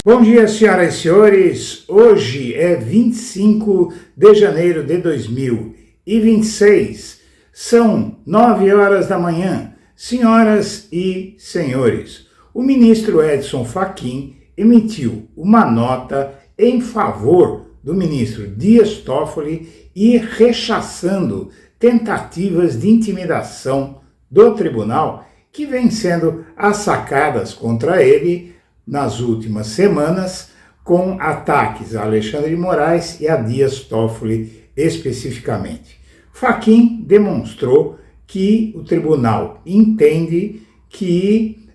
Bom dia, senhoras e senhores. Hoje é 25 de janeiro de 2026. São 9 horas da manhã. Senhoras e senhores, o ministro Edson Fachin emitiu uma nota em favor do ministro Dias Toffoli e rechaçando tentativas de intimidação do tribunal que vêm sendo assacadas contra ele nas últimas semanas, com ataques a Alexandre de Moraes e a Dias Toffoli especificamente. Fachin demonstrou que o tribunal entende que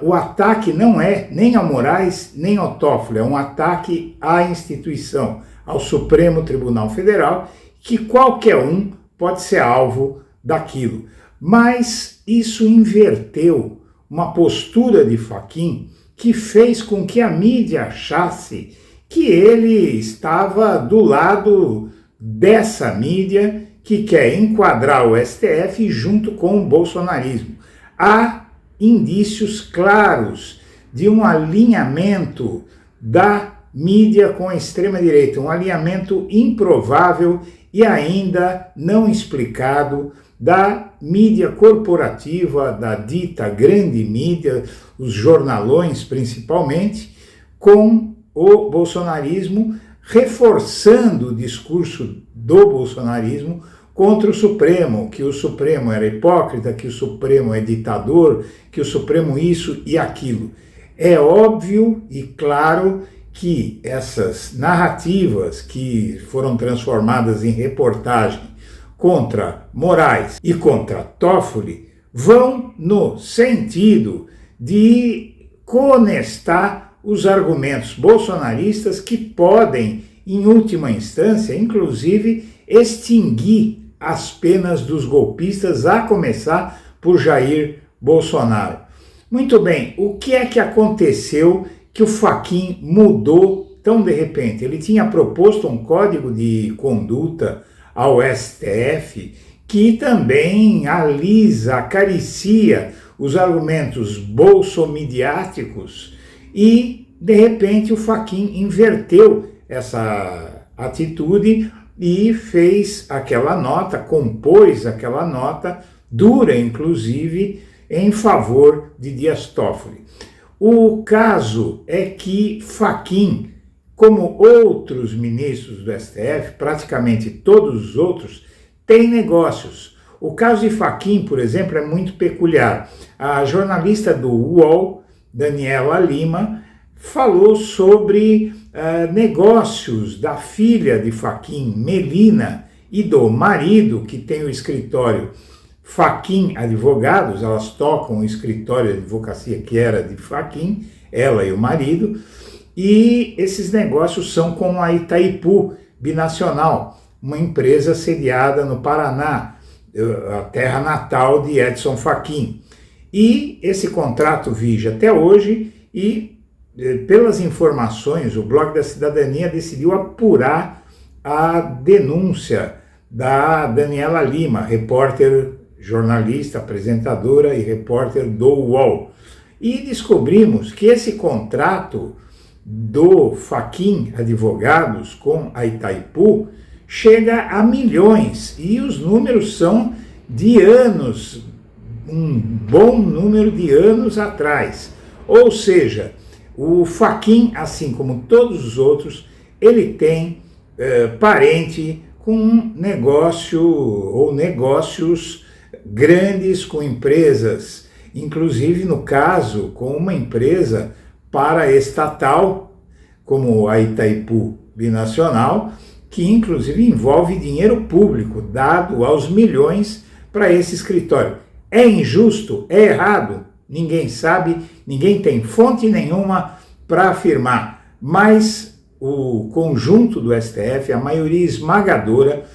o ataque não é nem ao Moraes nem ao Toffoli, é um ataque à instituição, ao Supremo Tribunal Federal, que qualquer um pode ser alvo daquilo. Mas isso inverteu uma postura de Fachin que fez com que a mídia achasse que ele estava do lado dessa mídia que quer enquadrar o STF junto com o bolsonarismo. Há indícios claros de um alinhamento da mídia com a extrema-direita, um alinhamento improvável e ainda não explicado da mídia corporativa, da dita grande mídia, os jornalões principalmente, com o bolsonarismo, reforçando o discurso do bolsonarismo contra o Supremo, que o Supremo era hipócrita, que o Supremo é ditador, que o Supremo isso e aquilo. É óbvio e claro que essas narrativas que foram transformadas em reportagem contra Moraes e contra Toffoli vão no sentido de conestar os argumentos bolsonaristas que podem, em última instância, inclusive, extinguir as penas dos golpistas, a começar por Jair Bolsonaro. Muito bem, o que é que aconteceu que o Fachin mudou tão de repente? Ele tinha proposto um código de conduta ao STF, que também alisa, acaricia os argumentos bolsomidiáticos e, de repente, o Fachin inverteu essa atitude e fez aquela nota, compôs aquela nota, dura inclusive, em favor de Dias Toffoli. O caso é que Fachin, como outros ministros do STF, praticamente todos os outros, têm negócios. O caso de Fachin, por exemplo, é muito peculiar. A jornalista do UOL, Daniela Lima, falou sobre negócios da filha de Fachin, Melina, e do marido, que tem o escritório Fachin Advogados. Elas tocam o escritório de advocacia que era de Fachin, ela e o marido, e esses negócios são com a Itaipu Binacional, uma empresa sediada no Paraná, a terra natal de Edson Fachin. E esse contrato vige até hoje e, pelas informações, o Blog da Cidadania decidiu apurar a denúncia da Daniela Lima, repórter, jornalista, apresentadora e repórter do UOL. E descobrimos que esse contrato do Fachin Advogados com a Itaipu chega a milhões, e os números são de anos, um bom número de anos atrás. Ou seja, o Fachin, assim como todos os outros, ele tem parente com um negócio ou negócios grandes com empresas, inclusive no caso com uma empresa paraestatal, como a Itaipu Binacional, que inclusive envolve dinheiro público dado aos milhões para esse escritório. É injusto? É errado? Ninguém sabe, ninguém tem fonte nenhuma para afirmar, mas o conjunto do STF, a maioria esmagadora,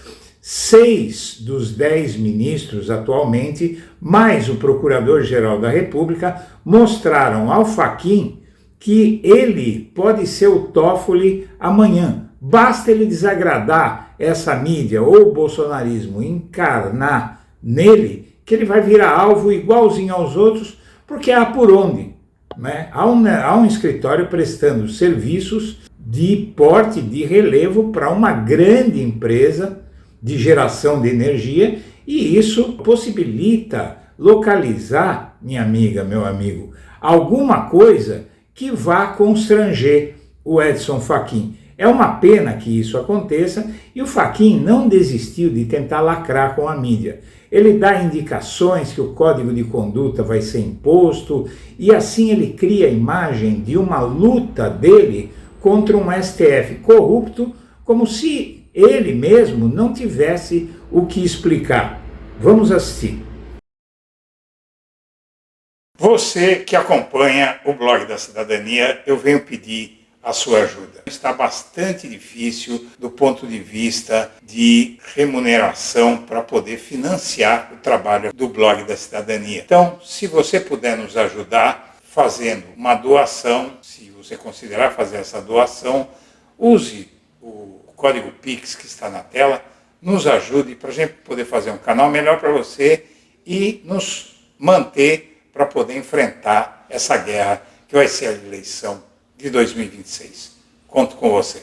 6 dos 10 ministros atualmente, mais o Procurador-Geral da República, mostraram ao Fachin que ele pode ser o Toffoli amanhã. Basta ele desagradar essa mídia ou o bolsonarismo, encarnar nele, que ele vai virar alvo igualzinho aos outros, porque há por onde. né? Há um escritório prestando serviços de porte, de relevo para uma grande empresa de geração de energia, e isso possibilita localizar, minha amiga, meu amigo, alguma coisa que vá constranger o Edson Fachin. É uma pena que isso aconteça, e o Fachin não desistiu de tentar lacrar com a mídia. Ele dá indicações que o código de conduta vai ser imposto, e assim ele cria a imagem de uma luta dele contra um STF corrupto, como se ele mesmo não tivesse o que explicar. Vamos assistir. Você que acompanha o blog da Cidadania, eu venho pedir a sua ajuda. Está bastante difícil do ponto de vista de remuneração para poder financiar o trabalho do blog da Cidadania. Então, se você puder nos ajudar fazendo uma doação, se você considerar fazer essa doação, use o código Pix que está na tela, nos ajude para a gente poder fazer um canal melhor para você e nos manter para poder enfrentar essa guerra que vai ser a eleição de 2026. Conto com você.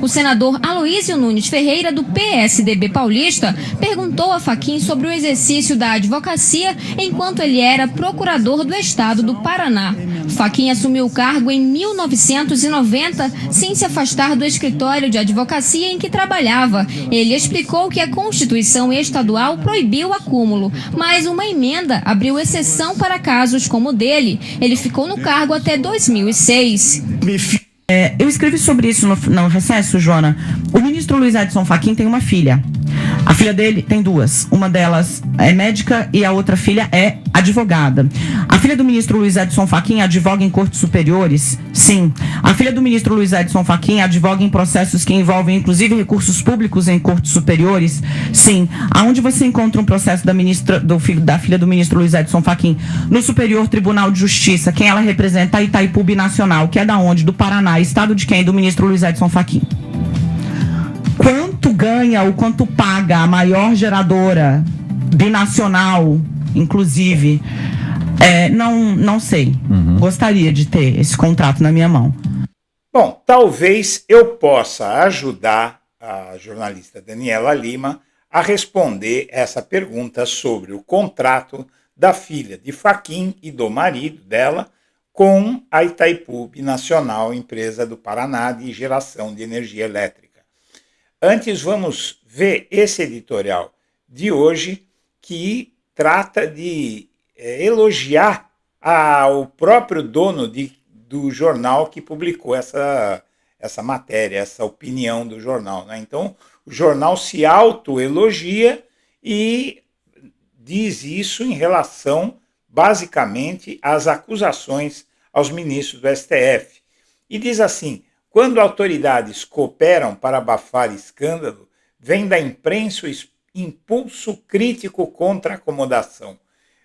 O senador Aloísio Nunes Ferreira, do PSDB paulista, perguntou a Fachin sobre o exercício da advocacia enquanto ele era procurador do estado do Paraná. Fachin assumiu o cargo em 1990, sem se afastar do escritório de advocacia em que trabalhava. Ele explicou que a Constituição estadual proibiu o acúmulo, mas uma emenda abriu exceção para casos como o dele. Ele ficou no cargo até 2006. Eu escrevi sobre isso no recesso, Joana. O ministro Luiz Edson Fachin tem uma filha. A filha dele tem duas. Uma delas é médica e a outra filha é advogada. A filha do ministro Luiz Edson Fachin advoga em cortes superiores? Sim. A filha do ministro Luiz Edson Fachin advoga em processos que envolvem, inclusive, recursos públicos em cortes superiores? Sim. Aonde você encontra um processo da filha do ministro Luiz Edson Fachin? No Superior Tribunal de Justiça. Quem ela representa? A Itaipu Binacional, que é da onde? Do Paraná. Estado de quem? Do ministro Luiz Edson Fachin. Quanto ganha ou quanto paga a maior geradora binacional, inclusive? Não sei. Gostaria de ter esse contrato na minha mão. Bom, talvez eu possa ajudar a jornalista Daniela Lima a responder essa pergunta sobre o contrato da filha de Fachin e do marido dela com a Itaipu Binacional, empresa do Paraná de geração de energia elétrica. Antes, vamos ver esse editorial de hoje, que trata de elogiar o próprio dono do jornal que publicou essa matéria, essa opinião do jornal, né? Então, o jornal se autoelogia e diz isso em relação, basicamente, às acusações aos ministros do STF. E diz assim: quando autoridades cooperam para abafar escândalo, vem da imprensa o impulso crítico contra a acomodação.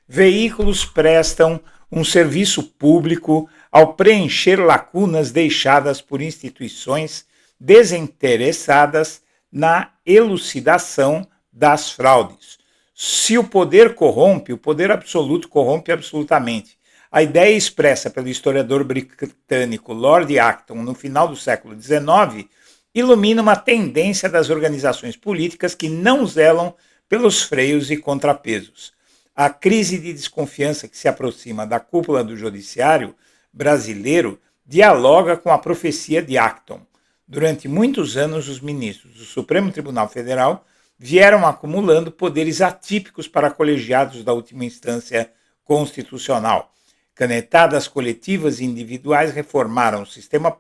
Veículos prestam um serviço público ao preencher lacunas deixadas por instituições desinteressadas na elucidação das fraudes. Se o poder corrompe, o poder absoluto corrompe absolutamente. A ideia expressa pelo historiador britânico Lord Acton no final do século XIX ilumina uma tendência das organizações políticas que não zelam pelos freios e contrapesos. A crise de desconfiança que se aproxima da cúpula do judiciário brasileiro dialoga com a profecia de Acton. Durante muitos anos, os ministros do Supremo Tribunal Federal vieram acumulando poderes atípicos para colegiados da última instância constitucional. Canetadas coletivas e individuais reformaram o sistema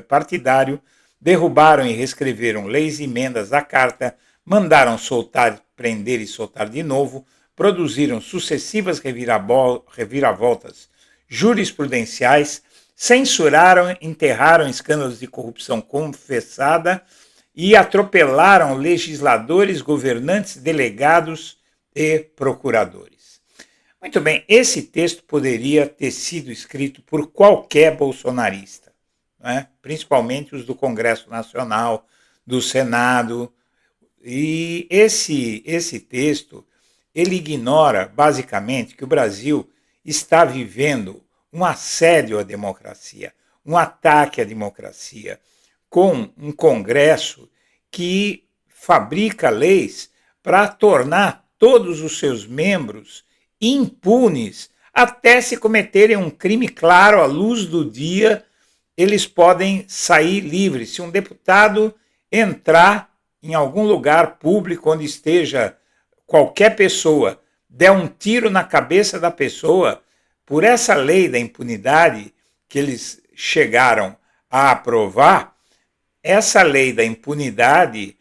partidário, derrubaram e reescreveram leis e emendas à carta, mandaram soltar, prender e soltar de novo, produziram sucessivas reviravoltas jurisprudenciais, censuraram, enterraram escândalos de corrupção confessada e atropelaram legisladores, governantes, delegados e procuradores. Muito bem, esse texto poderia ter sido escrito por qualquer bolsonarista, né? Principalmente os do Congresso Nacional, do Senado. E esse texto, ele ignora basicamente que o Brasil está vivendo um assédio à democracia, um ataque à democracia, com um Congresso que fabrica leis para tornar todos os seus membros impunes até se cometerem um crime claro à luz do dia, eles podem sair livres. Se um deputado entrar em algum lugar público onde esteja qualquer pessoa, der um tiro na cabeça da pessoa, por essa lei da impunidade que eles chegaram a aprovar, essa lei da impunidade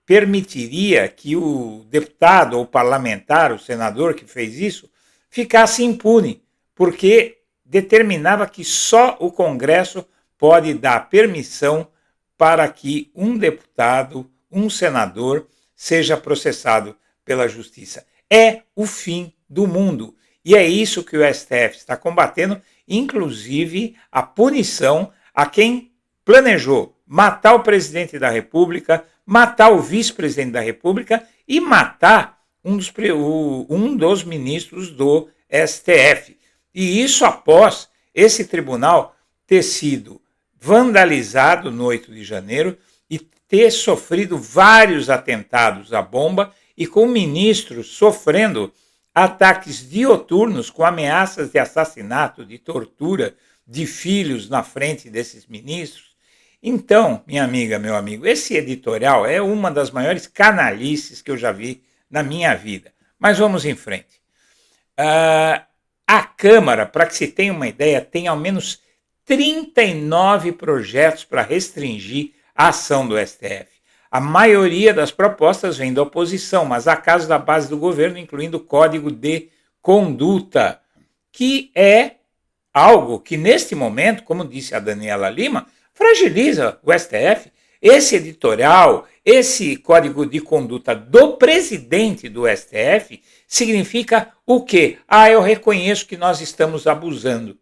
permitiria que o deputado ou parlamentar, o senador que fez isso, ficasse impune, porque determinava que só o Congresso pode dar permissão para que um deputado, um senador, seja processado pela justiça. É o fim do mundo. E é isso que o STF está combatendo, inclusive a punição a quem planejou matar o presidente da República, matar o vice-presidente da República e matar um dos ministros do STF. E isso após esse tribunal ter sido vandalizado no 8 de janeiro e ter sofrido vários atentados à bomba e com ministros sofrendo ataques dioturnos com ameaças de assassinato, de tortura de filhos na frente desses ministros. Então, minha amiga, meu amigo, esse editorial é uma das maiores canalices que eu já vi na minha vida. Mas vamos em frente. A Câmara, para que se tenha uma ideia, tem ao menos 39 projetos para restringir a ação do STF. A maioria das propostas vem da oposição, mas há casos da base do governo, incluindo o Código de Conduta, que é algo que, neste momento, como disse a Daniela Lima, fragiliza o STF. Esse editorial, esse Código de Conduta do presidente do STF, significa o quê? Eu reconheço que nós estamos abusando.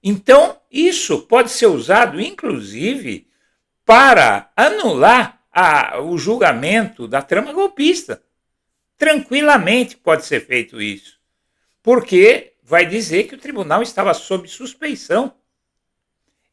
Então, isso pode ser usado, inclusive, para anular o julgamento da trama golpista. Tranquilamente pode ser feito isso, porque vai dizer que o tribunal estava sob suspeição.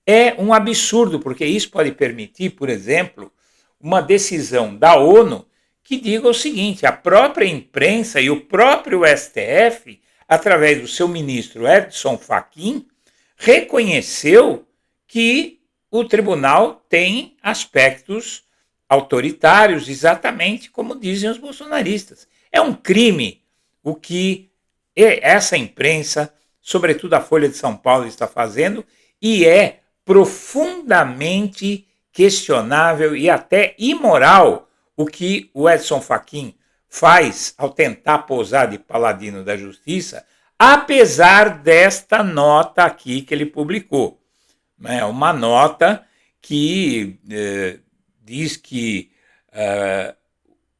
É um absurdo, porque isso pode permitir, por exemplo, uma decisão da ONU que diga o seguinte: a própria imprensa e o próprio STF, através do seu ministro Edson Fachin, reconheceu que o tribunal tem aspectos autoritários, exatamente como dizem os bolsonaristas. É um crime o que essa imprensa, sobretudo a Folha de São Paulo, está fazendo, e é profundamente questionável e até imoral o que o Edson Fachin faz ao tentar posar de paladino da justiça, apesar desta nota aqui que ele publicou. É uma nota que diz que,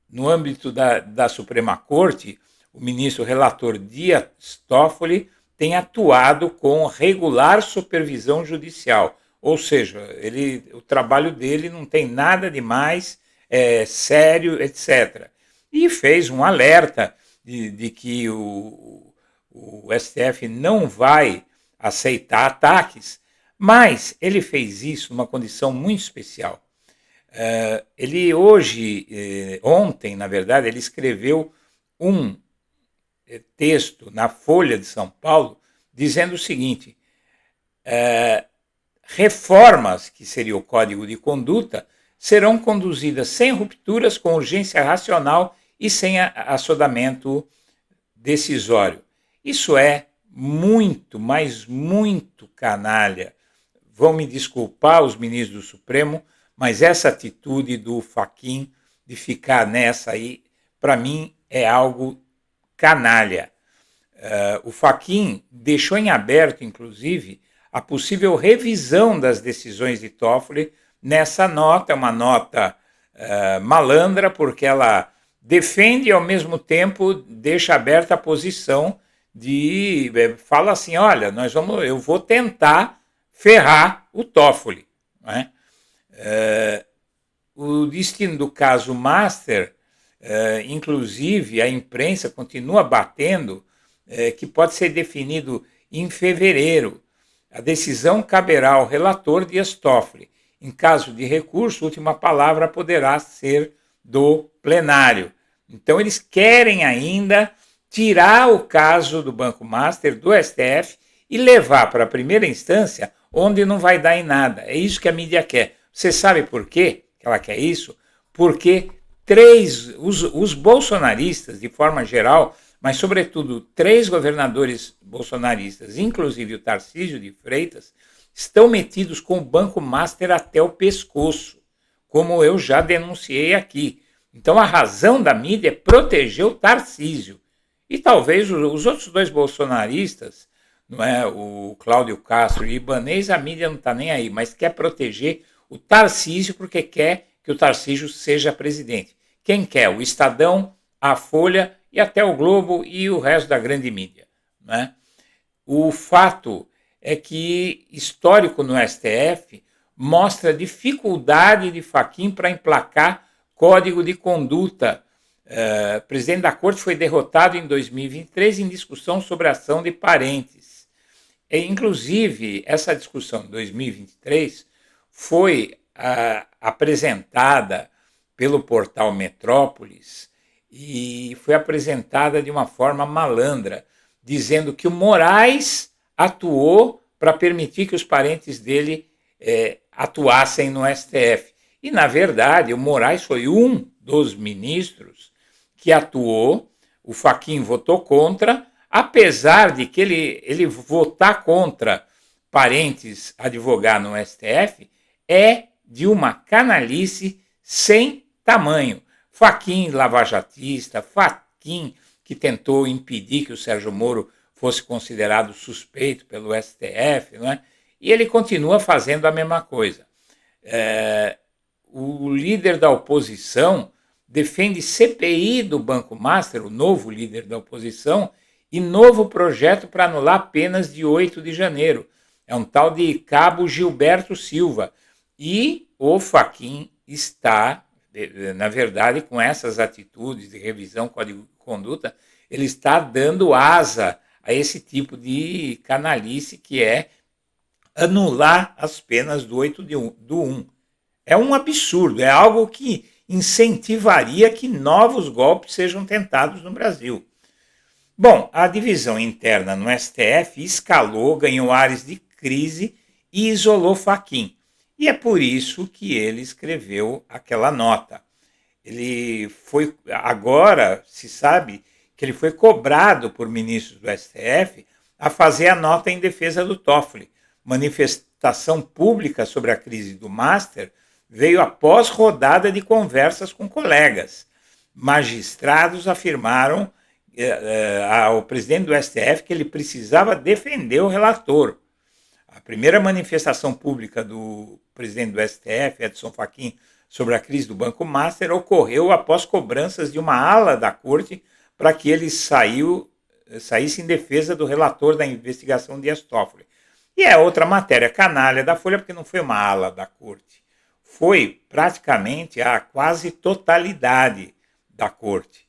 no âmbito da Suprema Corte, o ministro relator Dias Toffoli tem atuado com regular supervisão judicial. Ou seja, o trabalho dele não tem nada de mais, sério, etc. E fez um alerta de que o STF não vai aceitar ataques, mas ele fez isso numa condição muito especial. Ele ontem, na verdade, ele escreveu um texto na Folha de São Paulo dizendo o seguinte: reformas, que seria o Código de Conduta, serão conduzidas sem rupturas, com urgência racional e sem assodamento decisório. Isso é muito, mas muito canalha. Vão me desculpar os ministros do Supremo, mas essa atitude do Fachin de ficar nessa aí, para mim, é algo canalha. O Fachin deixou em aberto, inclusive, a possível revisão das decisões de Toffoli nessa nota, uma nota malandra, porque ela defende e, ao mesmo tempo, deixa aberta a posição fala assim: olha, eu vou tentar ferrar o Toffoli. Não é? O destino do caso Master, inclusive a imprensa continua batendo, que pode ser definido em fevereiro. A decisão caberá ao relator Dias Toffoli. Em caso de recurso, a última palavra poderá ser do plenário. Então, eles querem ainda tirar o caso do Banco Master do STF e levar para a primeira instância, onde não vai dar em nada. É isso que a mídia quer. Você sabe por quê que ela quer isso? Porque os bolsonaristas, de forma geral, mas sobretudo 3 governadores bolsonaristas, inclusive o Tarcísio de Freitas, estão metidos com o Banco Master até o pescoço, como eu já denunciei aqui. Então a razão da mídia é proteger o Tarcísio. E talvez os outros 2 bolsonaristas, não é, o Cláudio Castro e o Ibanez, a mídia não está nem aí, mas quer proteger o Tarcísio porque quer que o Tarcísio seja presidente. Quem quer? O Estadão, a Folha e até o Globo e o resto da grande mídia. Né? O fato é que histórico no STF mostra a dificuldade de Fachin para emplacar código de conduta. O presidente da corte foi derrotado em 2023 em discussão sobre a ação de parentes. Inclusive, essa discussão de 2023 foi apresentada pelo portal Metrópolis e foi apresentada de uma forma malandra, dizendo que o Moraes atuou para permitir que os parentes dele atuassem no STF. E, na verdade, o Moraes foi um dos ministros que atuou, o Fachin votou contra, apesar de que ele votar contra parentes advogar no STF é de uma canalice sem tamanho. Fachin lavajatista, Fachin que tentou impedir que o Sérgio Moro fosse considerado suspeito pelo STF, não é? E ele continua fazendo a mesma coisa. O líder da oposição defende CPI do Banco Master, o novo líder da oposição, e novo projeto para anular penas de 8 de janeiro. É um tal de Cabo Gilberto Silva. E o Fachin está, na verdade, com essas atitudes de revisão Código de Conduta, ele está dando asa a esse tipo de canalice que é anular as penas do 8/1. É um absurdo, é algo que incentivaria que novos golpes sejam tentados no Brasil. Bom, a divisão interna no STF escalou, ganhou ares de crise e isolou Fachin. E é por isso que ele escreveu aquela nota. Agora se sabe que ele foi cobrado por ministros do STF a fazer a nota em defesa do Toffoli. Manifestação pública sobre a crise do Master veio após rodada de conversas com colegas. Magistrados afirmaram ao presidente do STF que ele precisava defender o relator. A primeira manifestação pública do presidente do STF, Edson Fachin, sobre a crise do Banco Master ocorreu após cobranças de uma ala da corte para que ele saísse em defesa do relator da investigação Dias Toffoli. E é outra matéria canalha da Folha, porque não foi uma ala da corte. Foi praticamente a quase totalidade da corte.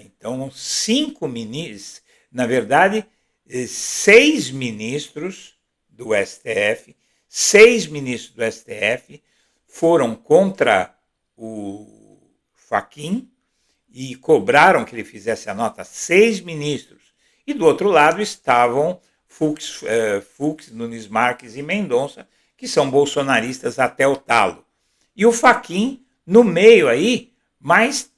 Então, 5 ministros, na verdade, 6 ministros do STF, 6 ministros do STF foram contra o Fachin e cobraram que ele fizesse a nota, 6 ministros. E do outro lado estavam Fux, Nunes Marques e Mendonça, que são bolsonaristas até o talo. E o Fachin, no meio aí, mas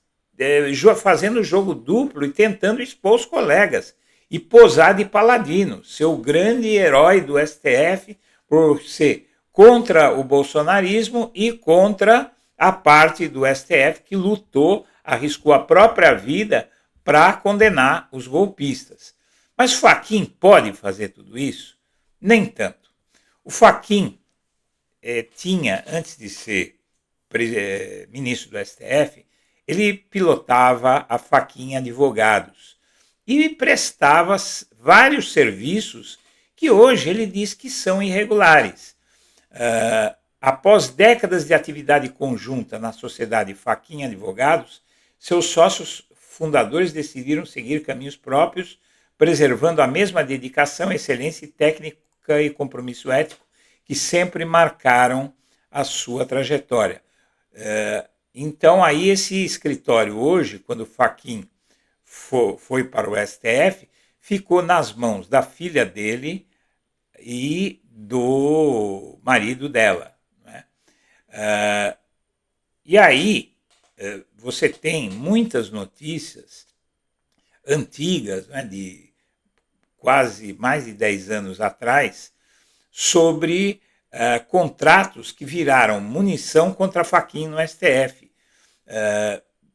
fazendo jogo duplo e tentando expor os colegas e posar de paladino, seu grande herói do STF, por ser contra o bolsonarismo e contra a parte do STF que lutou, arriscou a própria vida para condenar os golpistas. Mas Fachin pode fazer tudo isso? Nem tanto. O Fachin tinha, antes de ser ministro do STF, ele pilotava a Fachin Advogados e prestava vários serviços que hoje ele diz que são irregulares. Após décadas de atividade conjunta na sociedade Fachin Advogados, seus sócios fundadores decidiram seguir caminhos próprios preservando a mesma dedicação, excelência técnica e compromisso ético que sempre marcaram a sua trajetória. Então, aí esse escritório hoje, quando o Fachin foi para o STF, ficou nas mãos da filha dele e do marido dela, né? E aí você tem muitas notícias antigas, né, de quase mais de 10 anos atrás, sobre contratos que viraram munição contra Fachin no STF.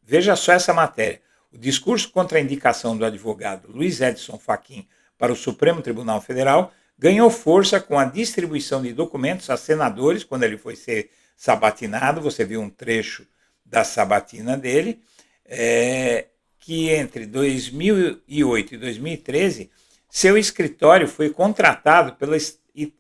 Veja só essa matéria. O discurso contra a indicação do advogado Luiz Edson Fachin para o Supremo Tribunal Federal ganhou força com a distribuição de documentos a senadores, quando ele foi ser sabatinado. Você viu um trecho da sabatina dele, que entre 2008 e 2013, seu escritório foi contratado pela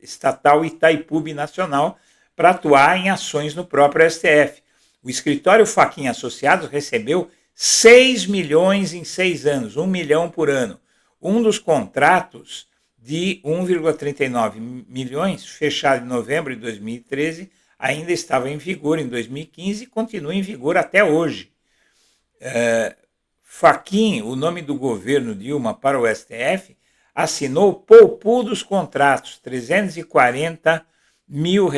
estatal Itaipu Binacional para atuar em ações no próprio STF. O escritório Fachin Associados recebeu 6 milhões em 6 anos, 1 milhão por ano. Um dos contratos de 1,39 milhões, fechado em novembro de 2013, ainda estava em vigor em 2015 e continua em vigor até hoje. Fachin, o nome do governo Dilma para o STF, assinou poupudos contratos, R$340 mil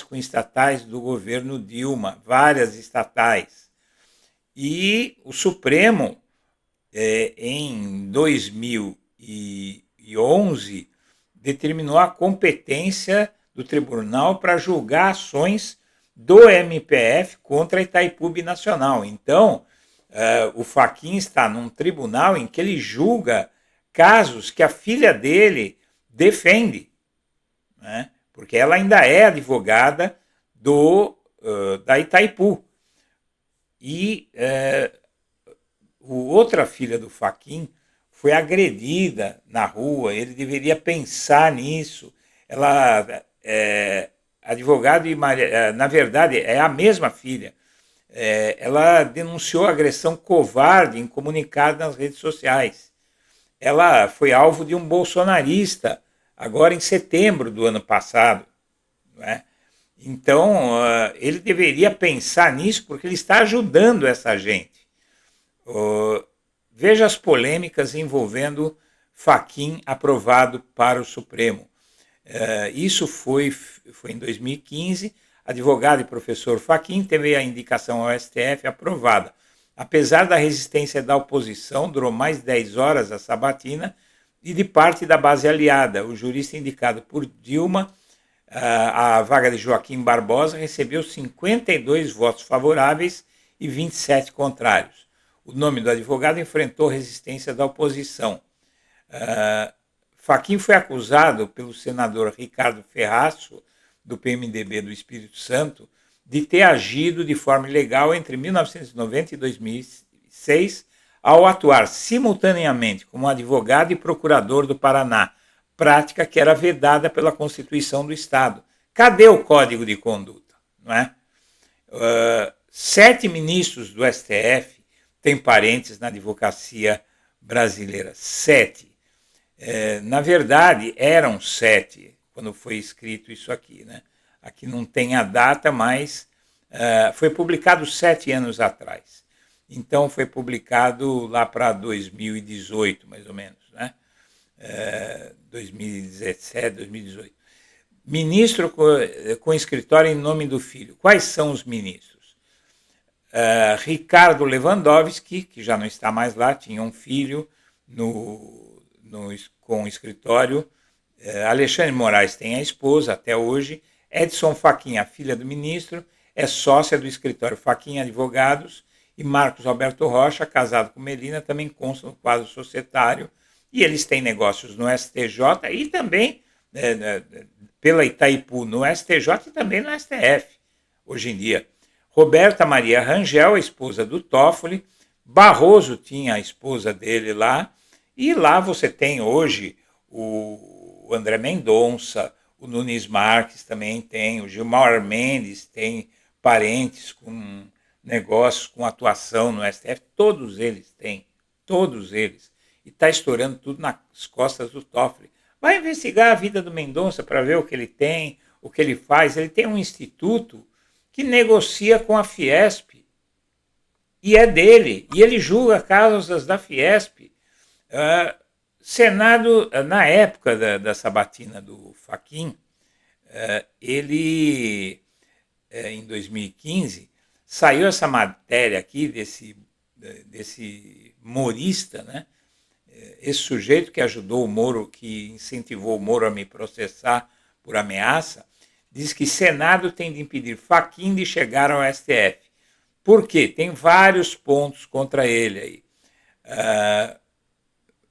com estatais do governo Dilma, várias estatais. E o Supremo, em 2011, determinou a competência do tribunal para julgar ações do MPF contra a Itaipu Binacional. Então, o Fachin está num tribunal em que ele julga casos que a filha dele defende, né? Porque ela ainda é advogada da Itaipu. E outra filha do Fachin foi agredida na rua. Ele deveria pensar nisso. Ela advogado e na verdade é a mesma filha. Ela denunciou agressão covarde em comunicado nas redes sociais. Ela foi alvo de um bolsonarista agora em setembro do ano passado, né? Então, ele deveria pensar nisso, porque ele está ajudando essa gente. Veja as polêmicas envolvendo Fachin aprovado para o Supremo. Isso foi em 2015. Advogado e professor Fachin teve a indicação ao STF aprovada. Apesar da resistência da oposição, durou mais de 10 horas a sabatina, e de parte da base aliada. O jurista indicado por Dilma, a vaga de Joaquim Barbosa, recebeu 52 votos favoráveis e 27 contrários. O nome do advogado enfrentou resistência da oposição. Fachin foi acusado pelo senador Ricardo Ferraço, do PMDB do Espírito Santo, de ter agido de forma ilegal entre 1990 e 2006, ao atuar simultaneamente como advogado e procurador do Paraná, prática que era vedada pela Constituição do Estado. Cadê o Código de Conduta? Não é? 7 ministros do STF têm parentes na advocacia brasileira. 7. Na verdade, eram 7 quando foi escrito isso aqui, né? Aqui não tem a data, mas foi publicado 7 anos atrás. Então, foi publicado lá para 2018, mais ou menos, né? 2017, 2018. Ministro com escritório em nome do filho. Quais são os ministros? Ricardo Lewandowski, que já não está mais lá, tinha um filho com escritório. Alexandre Moraes tem a esposa até hoje. Edson Fachin, a filha do ministro, é sócia do escritório Fachin Advogados. E Marcos Alberto Rocha, casado com Melina, também consta no quadro societário. E eles têm negócios no STJ e também pela Itaipu no STJ e também no STF, hoje em dia. Roberta Maria Rangel, a esposa do Toffoli. Barroso tinha a esposa dele lá. E lá você tem hoje o André Mendonça, o Nunes Marques também tem, o Gilmar Mendes tem parentes com negócios, com atuação no STF, todos eles têm, todos eles. e está estourando tudo nas costas do Toffoli. Vai investigar a vida do Mendonça para ver o que ele tem, o que ele faz. Ele tem um instituto que negocia com a Fiesp, e é dele, e ele julga causas da Fiesp. Senado, na época da sabatina do Fachin, ele, em 2015, saiu essa matéria aqui desse humorista, né? Esse sujeito que ajudou o Moro, que incentivou o Moro a me processar por ameaça, diz que Senado tem de impedir Fachin de chegar ao STF. Por quê? Tem vários pontos contra ele aí.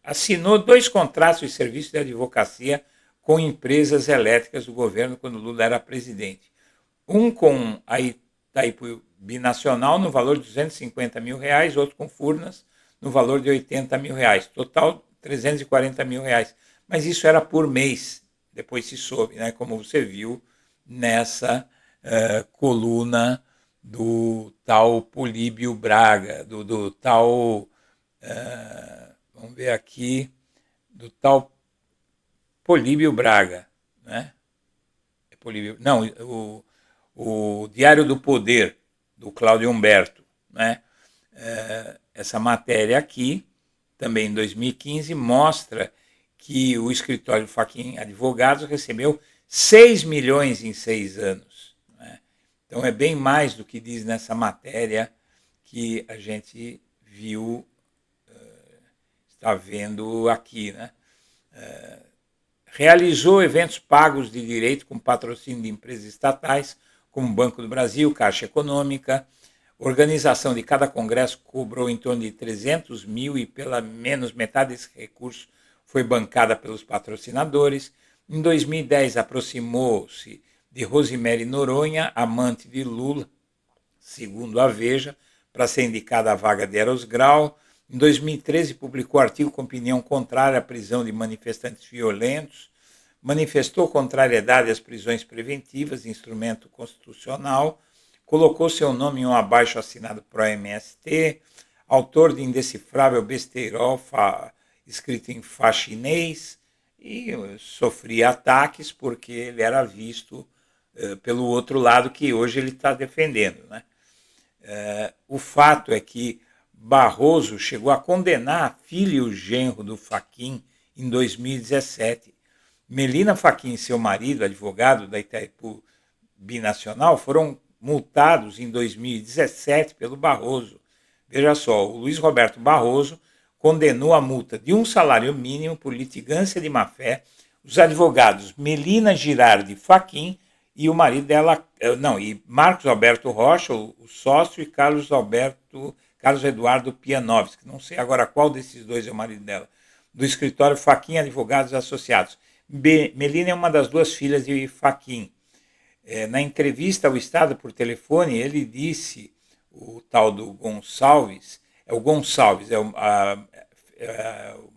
Assinou 2 contratos de serviço de advocacia com empresas elétricas do governo quando Lula era presidente. Um com a Itaipu Binacional no valor de R$250 mil, outro com Furnas no valor de R$80 mil. Total, R$340 mil. Mas isso era por mês, depois se soube, né? Como você viu nessa coluna do tal Políbio Braga, do tal, vamos ver aqui, do tal Políbio Braga, né? Não, o Diário do Poder, do Cláudio Humberto, né? Essa matéria aqui, também em 2015, mostra que o escritório Fachin Advogados recebeu 6 milhões em 6 anos. Né? Então é bem mais do que diz nessa matéria que a gente viu, está vendo aqui, né? Realizou eventos pagos de direito com patrocínio de empresas estatais, como Banco do Brasil, Caixa Econômica. Organização de cada congresso cobrou em torno de 300 mil e pela menos metade desse recurso foi bancada pelos patrocinadores. Em 2010, aproximou-se de Rosemary Noronha, amante de Lula, segundo a Veja, para ser indicada à vaga de Eros Grau. Em 2013, publicou artigo com opinião contrária à prisão de manifestantes violentos, manifestou contrariedade às prisões preventivas, instrumento constitucional, colocou seu nome em um abaixo-assinado pro MST, autor de indecifrável besteirol escrito em faxinês, e sofria ataques porque ele era visto pelo outro lado que hoje ele está defendendo. Né? O fato é que Barroso chegou a condenar a filha e o genro do Fachin em 2017. Melina Fachin e seu marido, advogado da Itaipu Binacional, foram multados em 2017 pelo Barroso. Veja só, o Luiz Roberto Barroso condenou a multa de um salário mínimo por litigância de má-fé os advogados Melina Girardi Fachin e o marido dela, e Marcos Alberto Rocha, o sócio, e Carlos Eduardo Pianovski, não sei agora qual desses dois é o marido dela, do escritório Fachin Advogados Associados. Melina é uma das 2 filhas de Fachin. Na entrevista ao Estado por telefone, ele disse, o tal do Gonçalves, o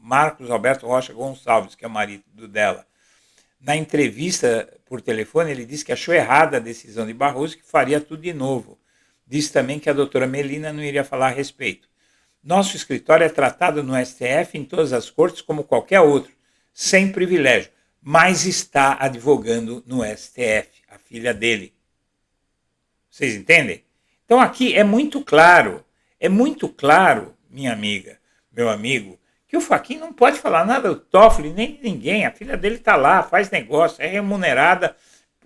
Marcos Alberto Rocha Gonçalves, que é o marido dela. Na entrevista por telefone, ele disse que achou errada a decisão de Barroso e que faria tudo de novo. Disse também que a doutora Melina não iria falar a respeito. Nosso escritório é tratado no STF em todas as cortes como qualquer outro, sem privilégio, mas está advogando no STF, a filha dele. Vocês entendem? Então aqui é muito claro, minha amiga, meu amigo, que o Fachin não pode falar nada do Toffoli, nem de ninguém. A filha dele está lá, faz negócio, é remunerada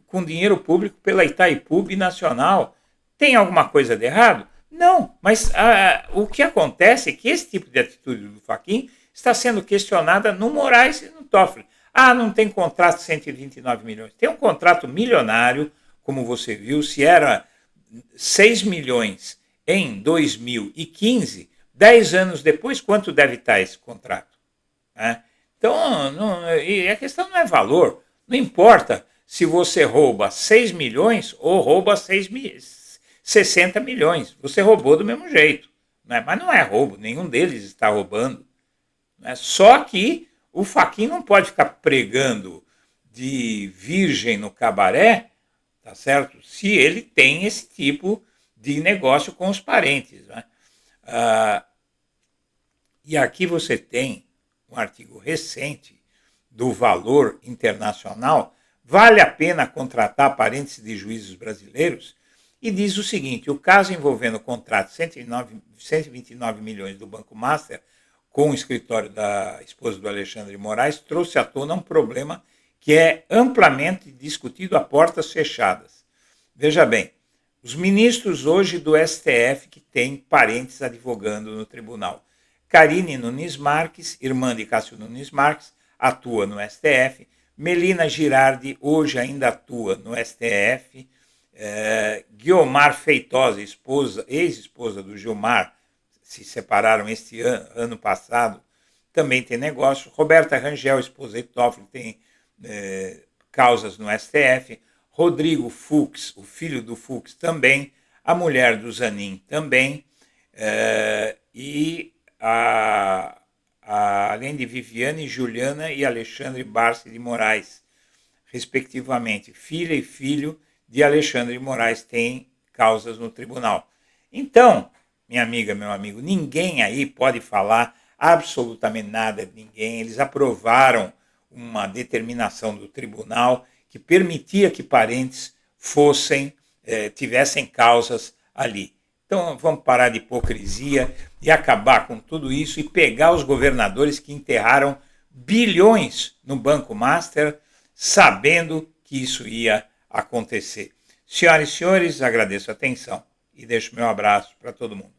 com dinheiro público pela Itaipu Binacional. Tem alguma coisa de errado? Não, mas o que acontece é que esse tipo de atitude do Fachin está sendo questionada no Moraes e no Toffoli. Não tem contrato de 129 milhões. Tem um contrato milionário, como você viu, se era 6 milhões em 2015, 10 anos depois, quanto deve estar esse contrato? Então, a questão não é valor. Não importa se você rouba 6 milhões ou rouba 60 milhões. Você roubou do mesmo jeito. Né? Mas não é roubo, nenhum deles está roubando. Né? Só que o Fachin não pode ficar pregando de virgem no cabaré, tá certo? Se ele tem esse tipo de negócio com os parentes. Né? E aqui você tem um artigo recente do Valor Internacional, vale a pena contratar parentes de juízes brasileiros? E diz o seguinte: o caso envolvendo o contrato de 129 milhões do Banco Master com o escritório da esposa do Alexandre de Moraes trouxe à tona um problema que é amplamente discutido a portas fechadas. Veja bem, os ministros hoje do STF que têm parentes advogando no tribunal. Carine Nunes Marques, irmã de Cássio Nunes Marques, atua no STF. Melina Girardi hoje ainda atua no STF. Guiomar Feitosa, ex-esposa do Gilmar, se separaram este ano passado, também tem negócio. Roberta Rangel, esposa de Toffoli, tem causas no STF. Rodrigo Fux, o filho do Fux, também. A mulher do Zanin também. Além de Viviane, Juliana e Alexandre Barsi de Moraes, respectivamente. Filha e filho de Alexandre de Moraes têm causas no tribunal. Então, minha amiga, meu amigo, ninguém aí pode falar absolutamente nada de ninguém. Eles aprovaram uma determinação do tribunal que permitia que parentes tivessem causas ali. Então vamos parar de hipocrisia e acabar com tudo isso e pegar os governadores que enterraram bilhões no Banco Master, sabendo que isso ia acontecer. Senhoras e senhores, agradeço a atenção e deixo meu abraço para todo mundo.